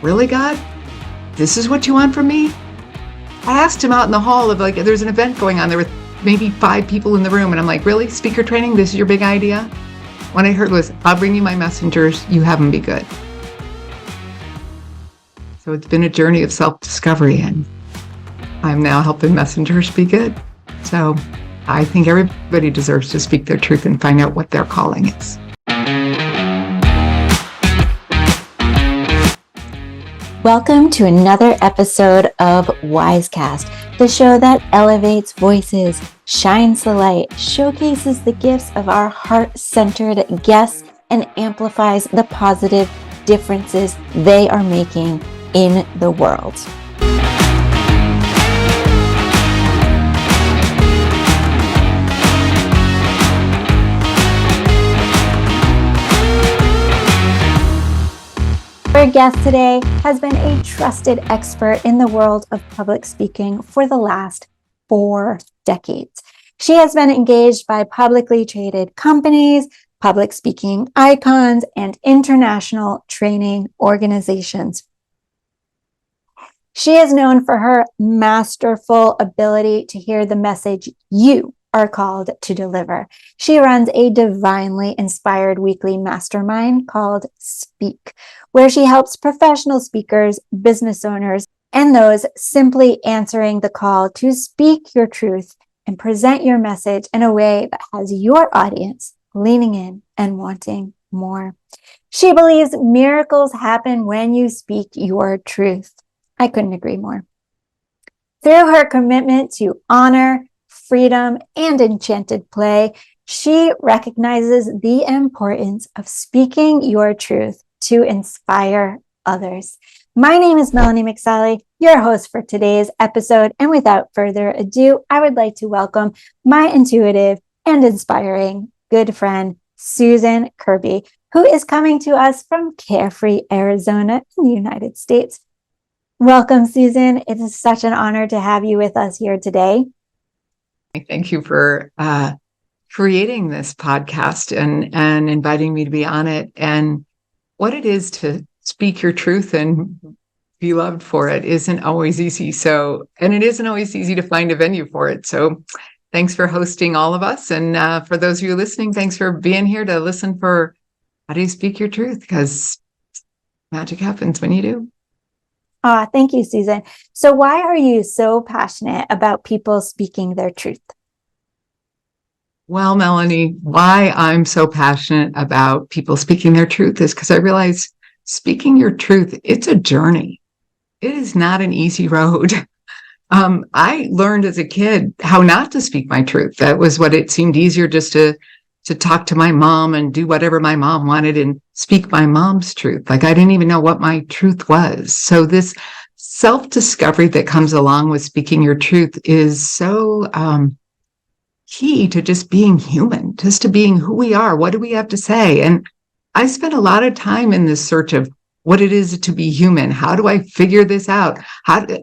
really, God? This is what you want from me? I asked him out in the hall of there's an event going on there with maybe 5 people in the room. And I'm like, really? Speaker training? This is your big idea? What I heard was, I'll bring you my messengers. You have them be good. So it's been a journey of self-discovery, and I'm now helping messengers be good. So I think everybody deserves to speak their truth and find out what their calling is. Welcome to another episode of WyzeCast, the show that elevates voices, shines the light, showcases the gifts of our heart-centered guests, and amplifies the positive differences they are making in the world. Our guest today has been a trusted expert in the world of public speaking for the last 4 decades. She has been engaged by publicly traded companies, public speaking icons, and international training organizations. She is known for her masterful ability to hear the message you are called to deliver. She runs a divinely inspired weekly mastermind called Speak, where she helps professional speakers, business owners, and those simply answering the call to speak your truth and present your message in a way that has your audience leaning in and wanting more. She believes miracles happen when you speak your truth. I couldn't agree more. Through her commitment to honor, freedom, and enchanted play, she recognizes the importance of speaking your truth to inspire others. My name is Melanie McSally, your host for today's episode, and without further ado, I would like to welcome my intuitive and inspiring good friend, Susan Kerby, who is coming to us from Carefree, Arizona in the United States. Welcome, Susan. It is such an honor to have you with us here today. Thank you for creating this podcast and inviting me to be on it. And what it is to speak your truth and be loved for it isn't always easy. And it isn't always easy to find a venue for it. So thanks for hosting all of us. And for those of you listening, thanks for being here to listen for how do you speak your truth? Because magic happens when you do. Thank you, Susan. So why are you so passionate about people speaking their truth? Well, Melanie, why I'm so passionate about people speaking their truth is because I realize speaking your truth, it's a journey. It is not an easy road. I learned as a kid how not to speak my truth. That was what it seemed easier just to talk to my mom and do whatever my mom wanted and speak my mom's truth. Like I didn't even know what my truth was. So this self-discovery that comes along with speaking your truth is so key to just being human, just to being who we are. What do we have to say? And I spent a lot of time in this search of what it is to be human. How do I figure this out?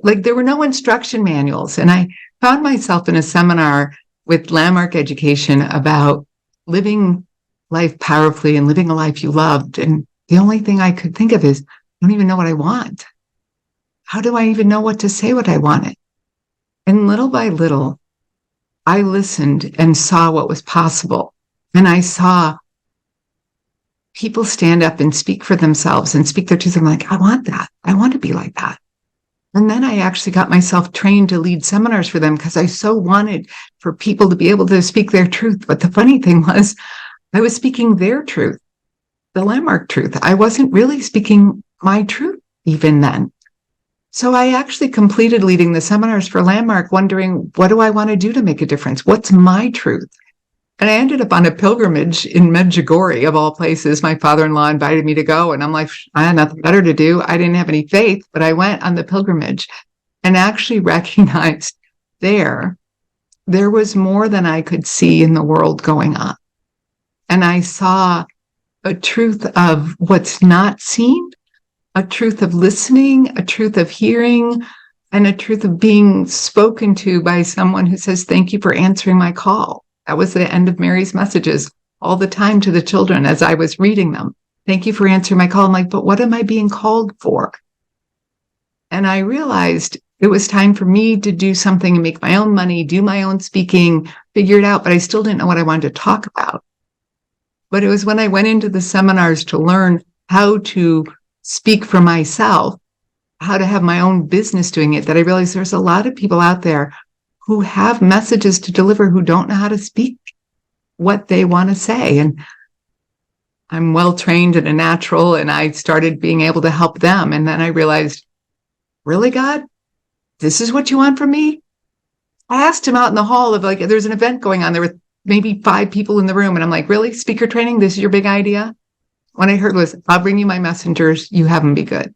There were no instruction manuals. And I found myself in a seminar with Landmark Education about living life powerfully and living a life you loved. And the only thing I could think of is, I don't even know what I want. How do I even know what to say what I wanted? And little by little, I listened and saw what was possible. And I saw people stand up and speak for themselves and speak their truth. I'm like, I want that. I want to be like that. And then I actually got myself trained to lead seminars for them because I so wanted for people to be able to speak their truth. But the funny thing was, I was speaking their truth, the Landmark truth. I wasn't really speaking my truth even then. So I actually completed leading the seminars for Landmark, wondering, what do I want to do to make a difference? What's my truth? And I ended up on a pilgrimage in Medjugorje, of all places. My father-in-law invited me to go. And I'm like, I had nothing better to do. I didn't have any faith, but I went on the pilgrimage and actually recognized there was more than I could see in the world going on. And I saw a truth of what's not seen, a truth of listening, a truth of hearing, and a truth of being spoken to by someone who says, thank you for answering my call. That was the end of Mary's messages all the time to the children as I was reading them. Thank you for answering my call. I'm like, but what am I being called for? And I realized it was time for me to do something and make my own money, do my own speaking, figure it out, but I still didn't know what I wanted to talk about. But it was when I went into the seminars to learn how to speak for myself, how to have my own business doing it, that I realized there's a lot of people out there who have messages to deliver who don't know how to speak what they want to say. And I'm well trained and a natural, and I started being able to help them. And then I realized, really, God, this is what you want from me? I asked him out in the hall of like, there's an event going on. There were maybe 5 people in the room. And I'm like, really? Speaker training? This is your big idea? What I heard was, I'll bring you my messengers. You have them be good.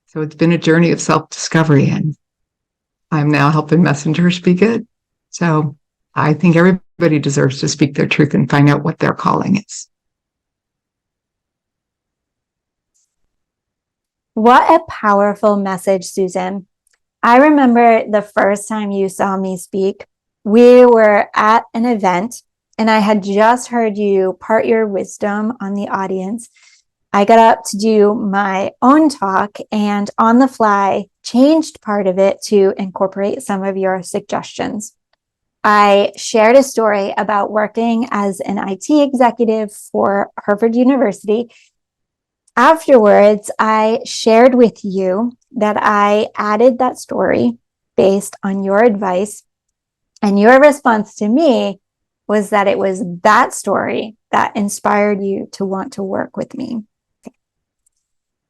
So it's been a journey of self-discovery, and I'm now helping messengers be good. So I think everybody deserves to speak their truth and find out what their calling is. What a powerful message, Susan. I remember the first time you saw me speak, we were at an event and I had just heard you part your wisdom on the audience. I got up to do my own talk and on the fly changed part of it to incorporate some of your suggestions. I shared a story about working as an IT executive for Harvard University. Afterwards, I shared with you that I added that story based on your advice, and your response to me was that it was that story that inspired you to want to work with me.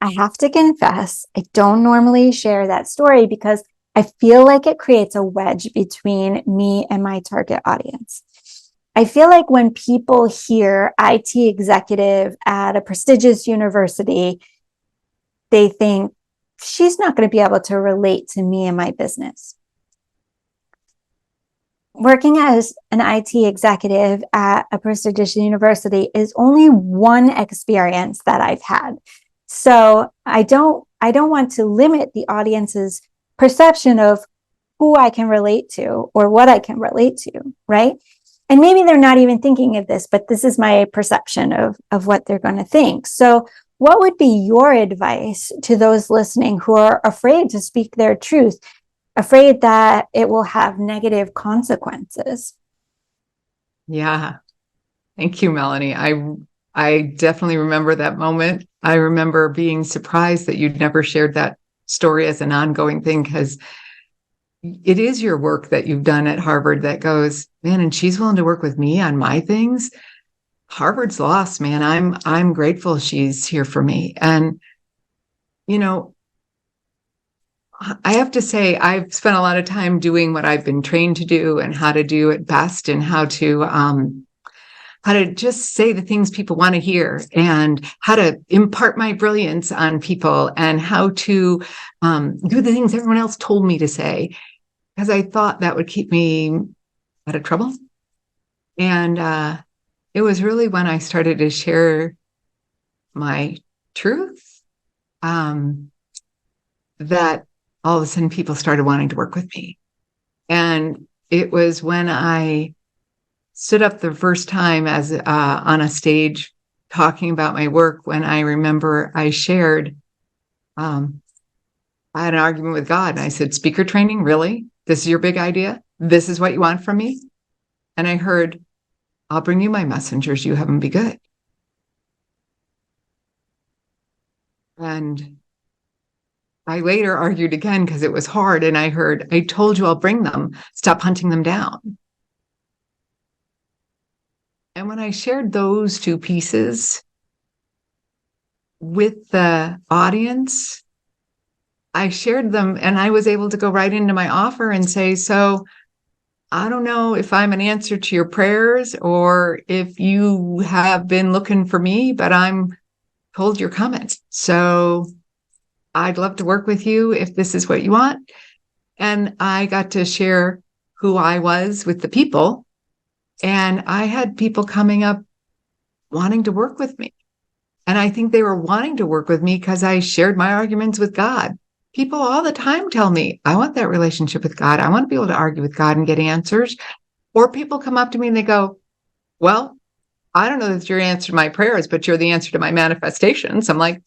I have to confess, I don't normally share that story because I feel like it creates a wedge between me and my target audience. I feel like when people hear IT executive at a prestigious university, they think she's not going to be able to relate to me and my business. Working as an IT executive at a prestigious university is only one experience that I've had. So I don't want to limit the audience's perception of who I can relate to or what I can relate to, right? And maybe they're not even thinking of this, but this is my perception of what they're going to think. So what would be your advice to those listening who are afraid to speak their truth, afraid that it will have negative consequences? Yeah. Thank you, Melanie. I definitely remember that moment. I remember being surprised that you'd never shared that story as an ongoing thing, because it is your work that you've done at Harvard that goes, man, and she's willing to work with me on my things. Harvard's lost, man. I'm grateful she's here for me. And, you know, I have to say, I've spent a lot of time doing what I've been trained to do and how to do it best, and how to just say the things people want to hear, and how to impart my brilliance on people, and how to do the things everyone else told me to say, because I thought that would keep me out of trouble. And it was really when I started to share my truth that all of a sudden people started wanting to work with me. And it was when I stood up the first time as on a stage talking about my work, when I remember I shared, I had an argument with God, and I said, speaker training, really? This is your big idea? This is what you want from me? And I heard, I'll bring you my messengers, you have them be good. And I later argued again because it was hard, and I heard, I told you I'll bring them, stop hunting them down. And when I shared those two pieces with the audience, I shared them, and I was able to go right into my offer and say, so I don't know if I'm an answer to your prayers or if you have been looking for me, but I'm told you're coming. So I'd love to work with you if this is what you want. And I got to share who I was with the people. And I had people coming up wanting to work with me. And I think they were wanting to work with me because I shared my arguments with God. People all the time tell me, I want that relationship with God. I want to be able to argue with God and get answers. Or people come up to me and they go, well, I don't know that you're the answer to my prayers, but you're the answer to my manifestations. I'm like,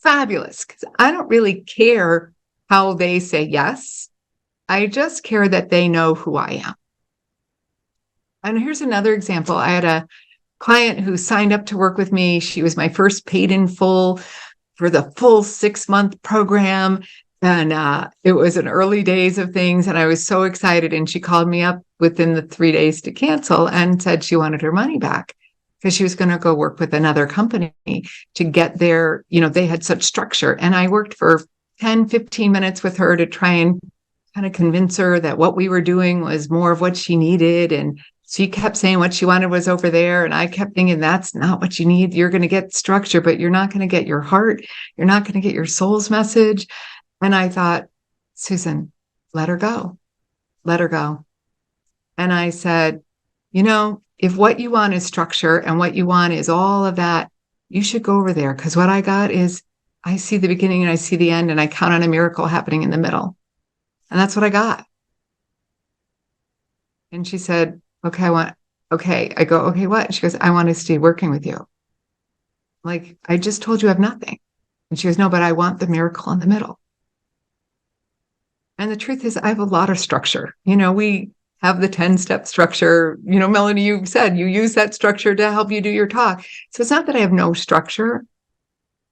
fabulous, because I don't really care how they say yes. I just care that they know who I am. And here's another example. I had a client who signed up to work with me. She was my first paid in full for the full 6-month program. And it was an early days of things. And I was so excited. And she called me up within the 3 days to cancel and said she wanted her money back because she was going to go work with another company to get their, they had such structure. And I worked for 10, 15 minutes with her to try and kind of convince her that what we were doing was more of what she needed. And she kept saying what she wanted was over there. And I kept thinking, that's not what you need. You're going to get structure, but you're not going to get your heart. You're not going to get your soul's message. And I thought, Susan, let her go. Let her go. And I said, if what you want is structure and what you want is all of that, you should go over there. Because what I got is I see the beginning and I see the end, and I count on a miracle happening in the middle. And that's what I got. And she said, okay, I go, okay, what? She goes, I want to stay working with you. Like, I just told you I have nothing. And she goes, no, but I want the miracle in the middle. And the truth is, I have a lot of structure. We have the 10-step structure. Melanie, you said you use that structure to help you do your talk. So it's not that I have no structure,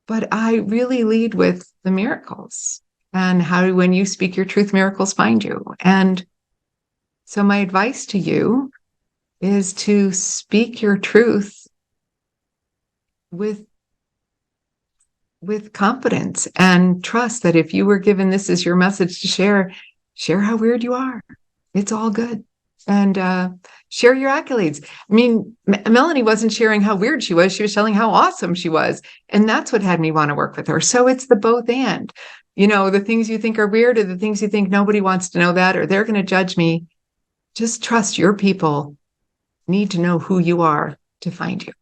but I really lead with the miracles and how, when you speak your truth, miracles find you. And so my advice to you is to speak your truth with confidence and trust that if you were given this as your message to share how weird you are. It's all good. And share your accolades. I mean, Melanie wasn't sharing how weird she was. She was telling how awesome she was. And that's what had me want to work with her. So it's the both and. The things you think are weird or the things you think nobody wants to know that, or they're going to judge me. Just trust your people need to know who you are to find you.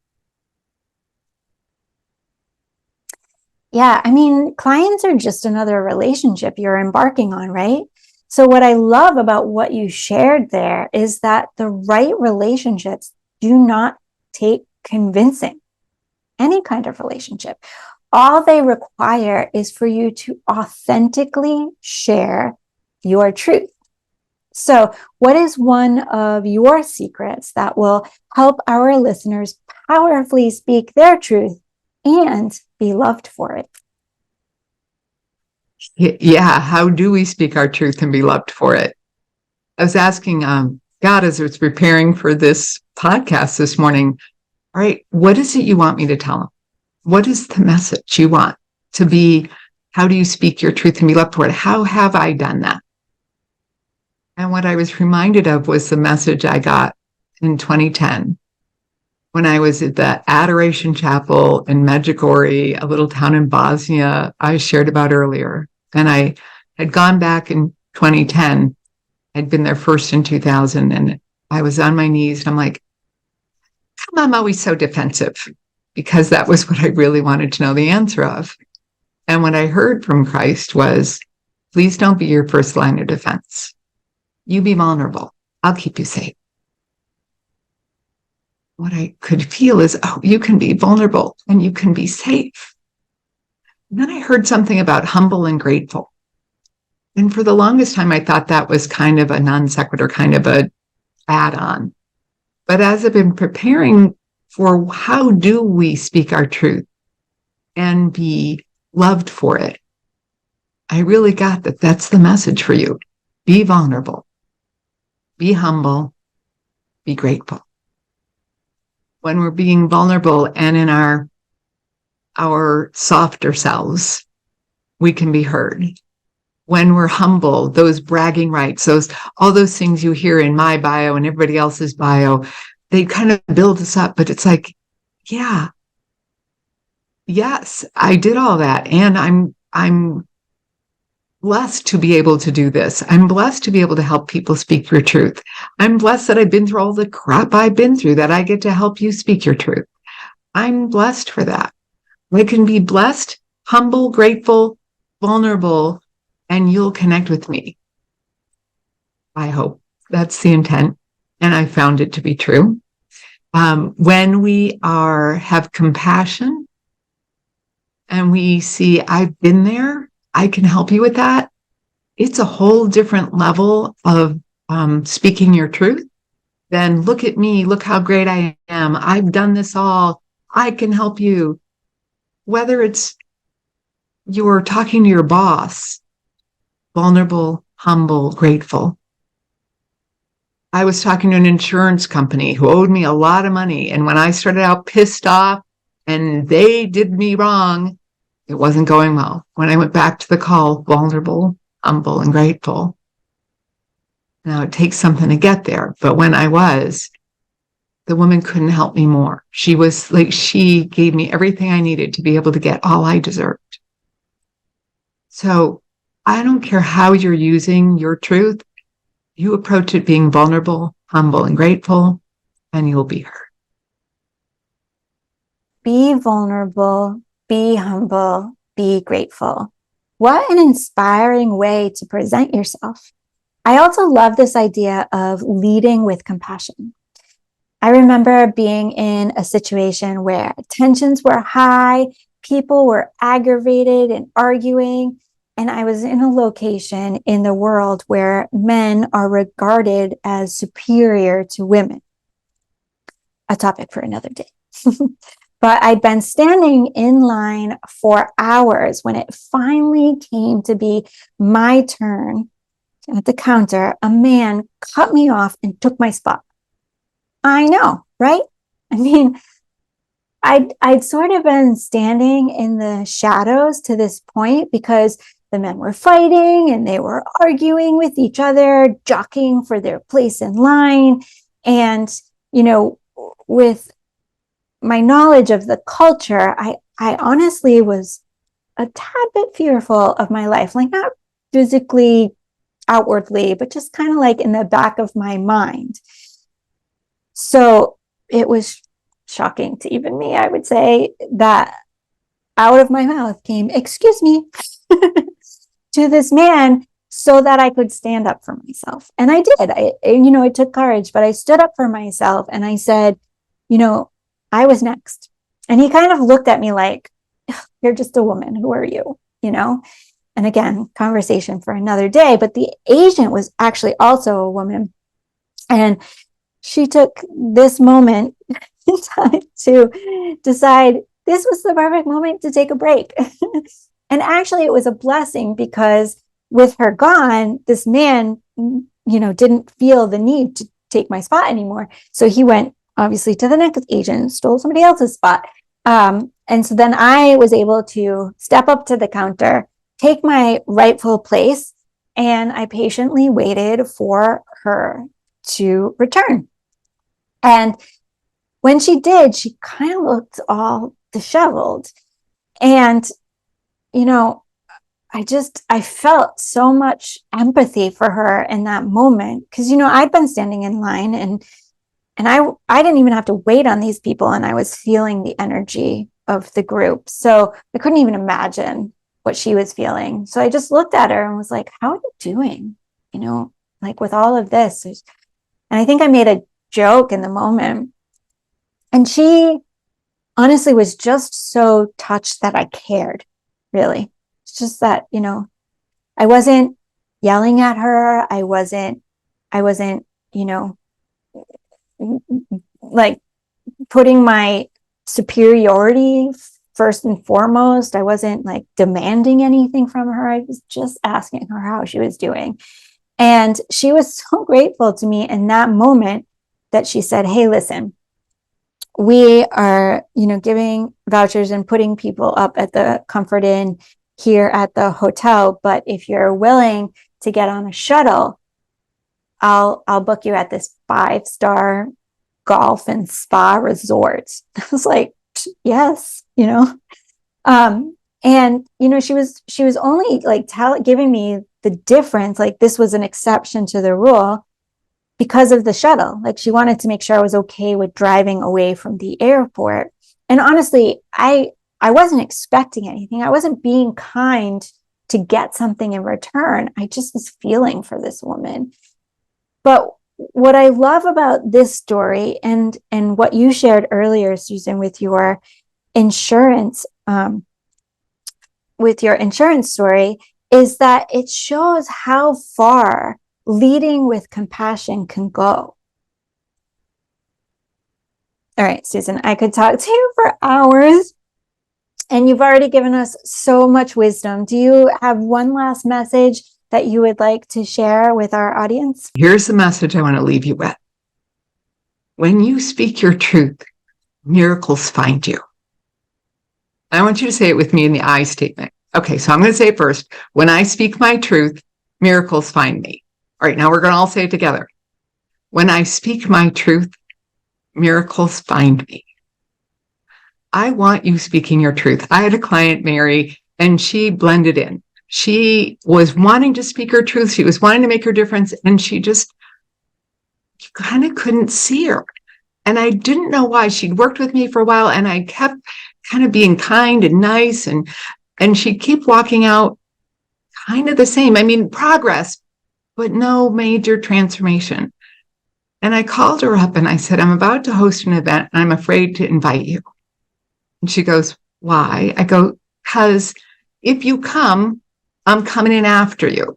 Yeah, I mean, clients are just another relationship you're embarking on, right? So what I love about what you shared there is that the right relationships do not take convincing. Any kind of relationship. All they require is for you to authentically share your truth. So what is one of your secrets that will help our listeners powerfully speak their truth and be loved for it? Yeah. How do we speak our truth and be loved for it? I was asking God as I was preparing for this podcast this morning, all right, what is it you want me to tell them? What is the message you want to be? How do you speak your truth and be loved for it? How have I done that? And what I was reminded of was the message I got in 2010 when I was at the Adoration Chapel in Medjugorje, a little town in Bosnia I shared about earlier. And I had gone back in 2010. I'd been there first in 2000, and I was on my knees, and I'm like, come on, I'm always so defensive, because that was what I really wanted to know the answer of. And what I heard from Christ was, please don't be your first line of defense. You be vulnerable. I'll keep you safe. What I could feel is, you can be vulnerable and you can be safe. And then I heard something about humble and grateful. And for the longest time, I thought that was kind of a non sequitur, kind of a add-on. But as I've been preparing for how do we speak our truth and be loved for it, I really got that that's the message for you. Be vulnerable. Be humble. Be grateful. When we're being vulnerable and in our softer selves, we can be heard. When we're humble, those bragging rights, all those things you hear in my bio and everybody else's bio, they kind of build us up, but it's like, yeah, yes, I did all that. And I'm blessed to be able to do this. I'm blessed to be able to help people speak your truth. I'm blessed that I've been through all the crap I've been through, that I get to help you speak your truth. I'm blessed for that. I can be blessed, humble, grateful, vulnerable, and you'll connect with me. I hope that's the intent. And I found it to be true. When we have compassion and we see, I've been there, I can help you with that, it's a whole different level of speaking your truth than look at me, look how great I am, I've done this all, I can help you. Whether it's you're talking to your boss, vulnerable, humble, grateful. I was talking to an insurance company who owed me a lot of money. And when I started out pissed off and they did me wrong, it wasn't going well. When I went back to the call, vulnerable, humble, and grateful. Now it takes something to get there. But when I was, the woman couldn't help me more. She was like, she gave me everything I needed to be able to get all I deserved. So I don't care how you're using your truth. You approach it being vulnerable, humble, and grateful, and you'll be heard. Be vulnerable, be humble, be grateful. What an inspiring way to present yourself. I also love this idea of leading with compassion. I remember being in a situation where tensions were high, people were aggravated and arguing, and I was in a location in the world where men are regarded as superior to women. A topic for another day. But I'd been standing in line for hours when it finally came to be my turn at the counter. A man cut me off and took my spot. I know, right? I mean, I'd sort of been standing in the shadows to this point because the men were fighting and they were arguing with each other, jockeying for their place in line. And, you know, with my knowledge of the culture, I honestly was a tad bit fearful of my life, like not physically, outwardly, but just kind of like in the back of my mind. So it was shocking to even me, I would say, that out of my mouth came, "Excuse me," to this man so that I could stand up for myself. And I did. It took courage, but I stood up for myself and I said, I was next. And he kind of looked at me like, "You're just a woman. Who are you?" And again, conversation for another day. But the agent was actually also a woman. And she took this moment in time to decide this was the perfect moment to take a break. And actually, it was a blessing because with her gone, this man, didn't feel the need to take my spot anymore. So he went obviously to the next agent, stole somebody else's spot. And so then I was able to step up to the counter, take my rightful place, and I patiently waited for her to return. And when she did, she kind of looked all disheveled. And, I felt so much empathy for her in that moment. Because, I'd been standing in line and I didn't even have to wait on these people. And I was feeling the energy of the group. So I couldn't even imagine what she was feeling. So I just looked at her and was like, "How are you doing? With all of this?" And I think I made a joke in the moment. And she honestly was just so touched that I cared, really. It's just that, I wasn't yelling at her. I wasn't, like putting my superiority first and foremost. I wasn't like demanding anything from her. I was just asking her how she was doing. And she was so grateful to me in that moment that she said, "Hey, listen, we are, giving vouchers and putting people up at the Comfort Inn here at the hotel. But if you're willing to get on a shuttle, I'll book you at this 5-star golf and spa resort." I was like, "Yes," and she was only like giving me the difference. Like this was an exception to the rule because of the shuttle. Like she wanted to make sure I was okay with driving away from the airport. And honestly, I wasn't expecting anything. I wasn't being kind to get something in return. I just was feeling for this woman. But what I love about this story and what you shared earlier, Susan, with your insurance with your insurance story is that it shows how far leading with compassion can go. All right, Susan, I could talk to you for hours, and you've already given us so much wisdom. Do you have one last message that you would like to share with our audience? Here's the message I want to leave you with. When you speak your truth, miracles find you. I want you to say it with me in the I statement. Okay, so I'm going to say it first. When I speak my truth, miracles find me. All right, now we're going to all say it together. When I speak my truth, miracles find me. I want you speaking your truth. I had a client, Mary, and she blended in. She was wanting to speak her truth. She was wanting to make her difference, and she just kind of couldn't see her. And I didn't know why. She'd worked with me for a while, and I kept kind of being kind and nice, and she'd keep walking out kind of the same. I mean, progress, but no major transformation. And I called her up and I said, I'm about to host an event and I'm afraid to invite you. And she goes, why? I go, because if you come, I'm coming in after you.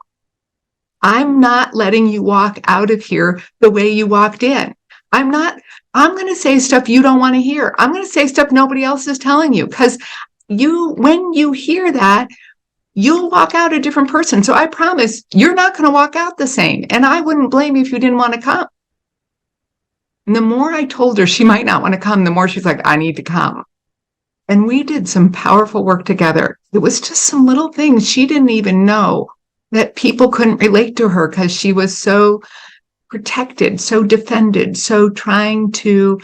I'm not letting you walk out of here the way you walked in. I'm going to say stuff you don't want to hear. I'm going to say stuff nobody else is telling you, because when you hear that, you'll walk out a different person. So I promise you're not going to walk out the same. And I wouldn't blame you if you didn't want to come. And the more I told her she might not want to come, the more she's like, I need to come. And we did some powerful work together. It was just some little things. She didn't even know that people couldn't relate to her because she was so protected, so defended, so trying to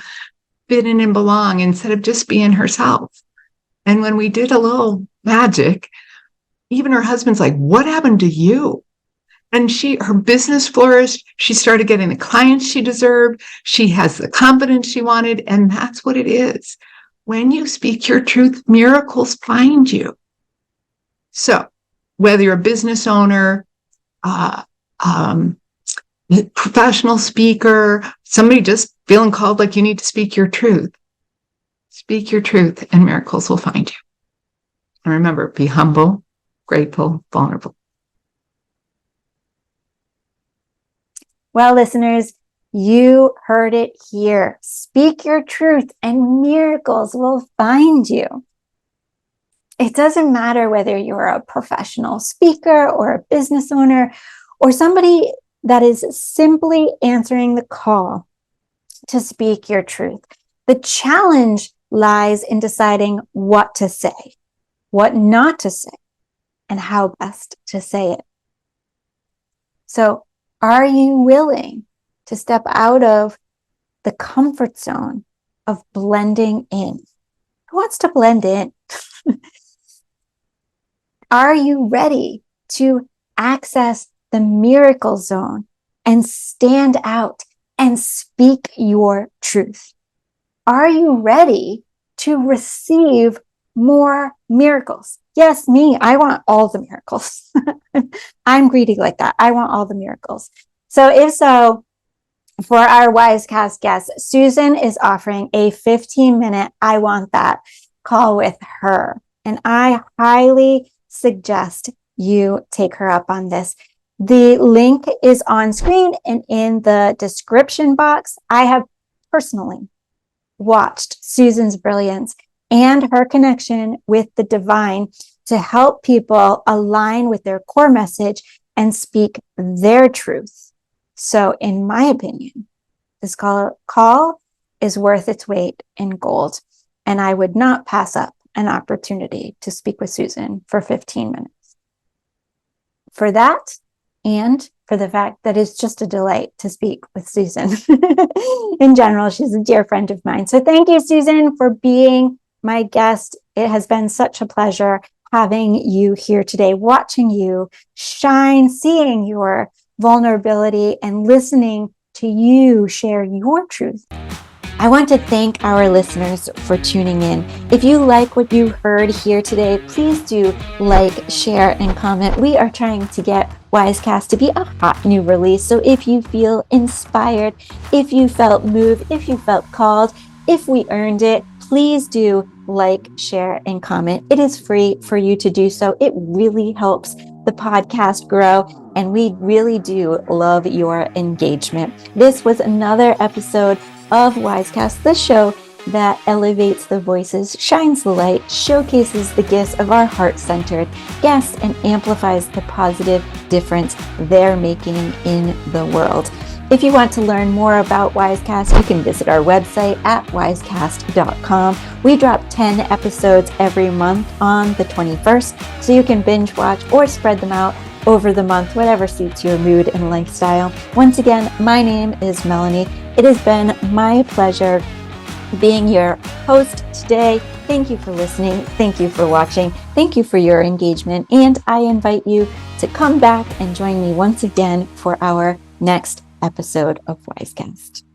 fit in and belong instead of just being herself. And when we did a little magic, even her husband's like, what happened to you? And her business flourished. She started getting the clients she deserved. She has the confidence she wanted. And that's what it is. When you speak your truth, miracles find you. So whether you're a business owner, professional speaker, somebody just feeling called like you need to speak your truth, speak your truth and miracles will find you. And remember, be humble, grateful, vulnerable. Well, listeners, you heard it here. Speak your truth and miracles will find you. It doesn't matter whether you're a professional speaker or a business owner or somebody that is simply answering the call to speak your truth. The challenge lies in deciding what to say, what not to say, and how best to say it. So, are you willing to step out of the comfort zone of blending in? Who wants to blend in? Are you ready to access the miracle zone and stand out and speak your truth? Are you ready to receive more miracles? Yes, me, I want all the miracles. I'm greedy like that. I want all the miracles. So if so, for our WyzeCast guests, Susan is offering a 15-minute I want that call with her. And I highly suggest you take her up on this. The link is on screen and in the description box. I have personally watched Susan's brilliance and her connection with the divine to help people align with their core message and speak their truth. So in my opinion, this call is worth its weight in gold. And I would not pass up an opportunity to speak with Susan for 15 minutes. For that, and for the fact that it's just a delight to speak with Susan. In general, she's a dear friend of mine. So thank you, Susan, for being my guest. It has been such a pleasure having you here today, watching you shine, seeing your vulnerability, and listening to you share your truth. I want to thank our listeners for tuning in. If you like what you heard here today, please do like, share, and comment. We are trying to get WyzeCast to be a hot new release. So if you feel inspired, if you felt moved, if you felt called, if we earned it, please do like, share, and comment. It is free for you to do so. It really helps the podcast grow, and we really do love your engagement. This was another episode of WyzeCast, the show that elevates the voices, shines the light, showcases the gifts of our heart-centered guests, and amplifies the positive difference they're making in the world. If you want to learn more about WyzeCast, you can visit our website at wyzecast.com. We drop 10 episodes every month on the 21st, so you can binge watch or spread them out over the month, whatever suits your mood and lifestyle. Once again, my name is Melanie. It has been my pleasure being your host today. Thank you for listening. Thank you for watching. Thank you for your engagement. And I invite you to come back and join me once again for our next episode of WyzeCast.